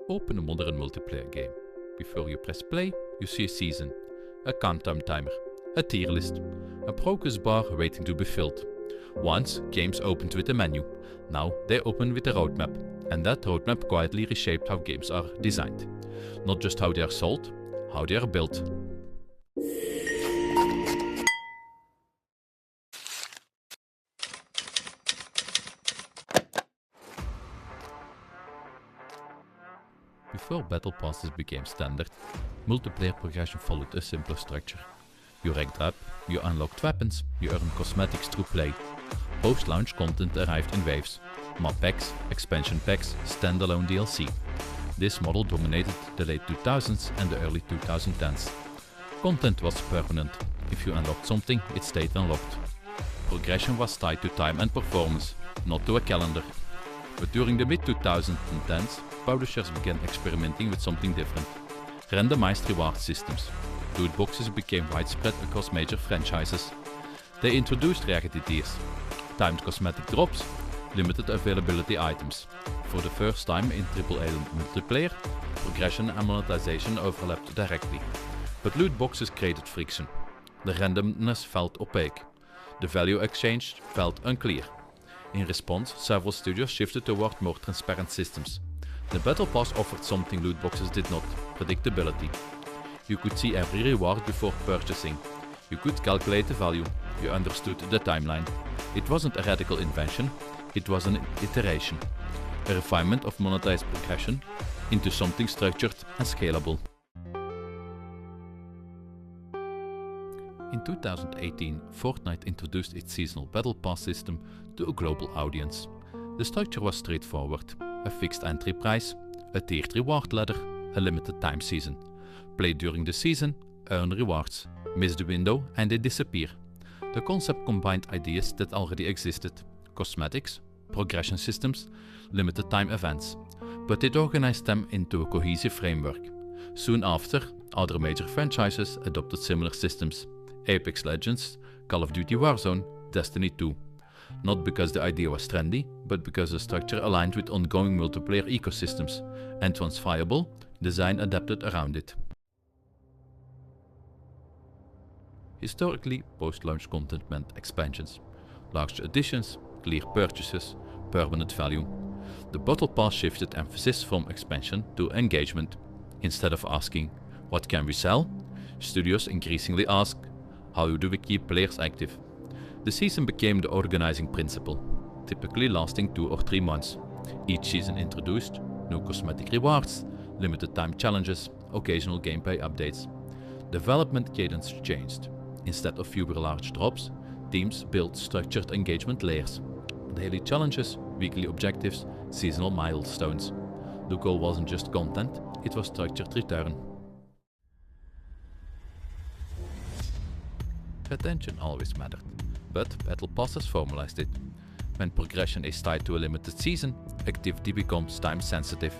Open a modern multiplayer game. Before you press play, you see a season, a countdown timer, a tier list, a progress bar waiting to be filled. Once, games opened with a menu. Now they open with a roadmap, and that roadmap quietly reshaped how games are designed. Not just how they are sold, how they are built. Before battle passes became standard, multiplayer progression followed a simpler structure. You ranked up, you unlocked weapons, you earned cosmetics through play. Post-launch content arrived in waves. Map packs, expansion packs, standalone DLC. This model dominated the late 2000s and the early 2010s. Content was permanent. If you unlocked something, it stayed unlocked. Progression was tied to time and performance, not to a calendar. But during the mid-2010s, publishers began experimenting with something different. Randomized reward systems. Loot boxes became widespread across major franchises. They introduced rarity tiers, timed cosmetic drops, limited availability items. For the first time in AAA multiplayer, progression and monetization overlapped directly. But loot boxes created friction. The randomness felt opaque. The value exchange felt unclear. In response, several studios shifted toward more transparent systems. The Battle Pass offered something loot boxes did not: predictability. You could see every reward before purchasing. You could calculate the value. You understood the timeline. It wasn't a radical invention, it was an iteration. A refinement of monetized progression into something structured and scalable. In 2018, Fortnite introduced its seasonal Battle Pass system to a global audience. The structure was straightforward: a fixed entry price, a tiered reward ladder, a limited time season. Play during the season, earn rewards, miss the window and they disappear. The concept combined ideas that already existed: cosmetics, progression systems, limited time events, but it organized them into a cohesive framework. Soon after, other major franchises adopted similar systems: Apex Legends, Call of Duty Warzone, Destiny 2. Not because the idea was trendy, but because the structure aligned with ongoing multiplayer ecosystems, and once viable, design adapted around it. Historically, post-launch content meant expansions, large additions, clear purchases, permanent value. The Battle Pass shifted emphasis from expansion to engagement. Instead of asking, "What can we sell?" studios increasingly ask, "How do we keep players active?" The season became the organizing principle, typically lasting 2 or 3 months. Each season introduced new cosmetic rewards, limited time challenges, occasional gameplay updates. Development cadence changed. Instead of fewer large drops, teams built structured engagement layers. Daily challenges, weekly objectives, seasonal milestones. The goal wasn't just content, it was structured return. Retention always mattered, but Battle Passes formalized it. When progression is tied to a limited season, activity becomes time sensitive.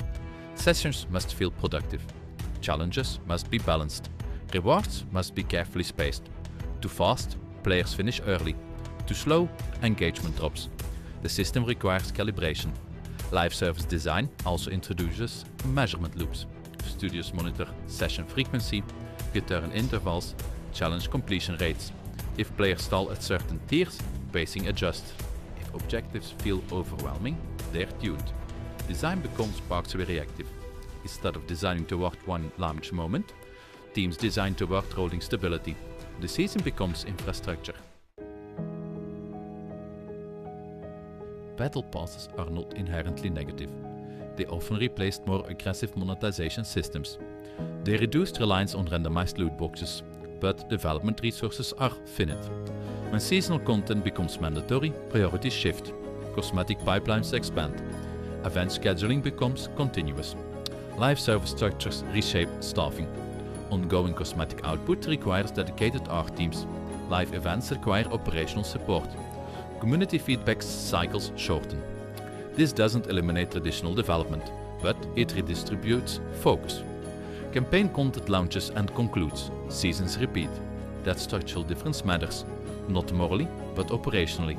Sessions must feel productive. Challenges must be balanced. Rewards must be carefully spaced. Too fast, players finish early. Too slow, engagement drops. The system requires calibration. Live service design also introduces measurement loops. Studios monitor session frequency, return intervals, challenge completion rates. If players stall at certain tiers, pacing adjusts. If objectives feel overwhelming, they're tuned. Design becomes partially reactive. Instead of designing toward one launch moment, teams design toward rolling stability. The season becomes infrastructure. Battle passes are not inherently negative. They often replaced more aggressive monetization systems. They reduced reliance on randomized loot boxes, but development resources are finite. When seasonal content becomes mandatory, priorities shift. Cosmetic pipelines expand. Event scheduling becomes continuous. Live service structures reshape staffing. Ongoing cosmetic output requires dedicated art teams. Live events require operational support. Community feedback cycles shorten. This doesn't eliminate traditional development, but it redistributes focus. Campaign content launches and concludes. Seasons repeat. That structural difference matters, not morally, but operationally.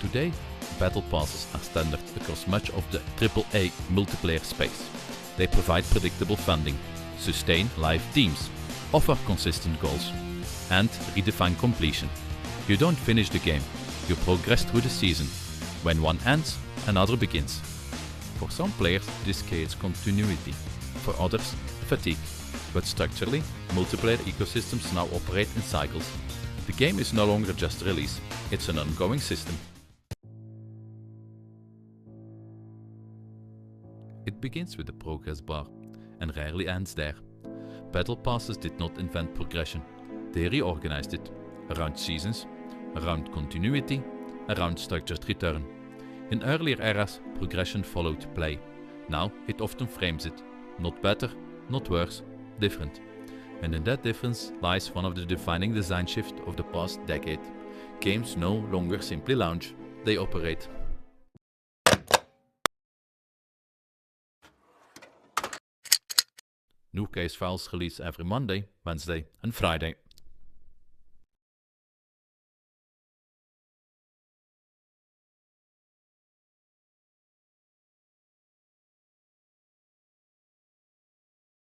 Today, battle passes are standard across much of the AAA multiplayer space. They provide predictable funding, sustain live teams, offer consistent goals, and redefine completion. You don't finish the game, you progress through the season. When one ends, another begins. For some players, this creates continuity. For others, fatigue. But structurally, multiplayer ecosystems now operate in cycles. The game is no longer just a release, it's an ongoing system. It begins with the progress bar, and rarely ends there. Battle passes did not invent progression, they reorganized it, around seasons, around continuity, around structured return. In earlier eras, progression followed play. Now it often frames it, not better, not worse, different. And in that difference lies one of the defining design shifts of the past decade. Games no longer simply launch, they operate. New case files release every Monday, Wednesday and Friday.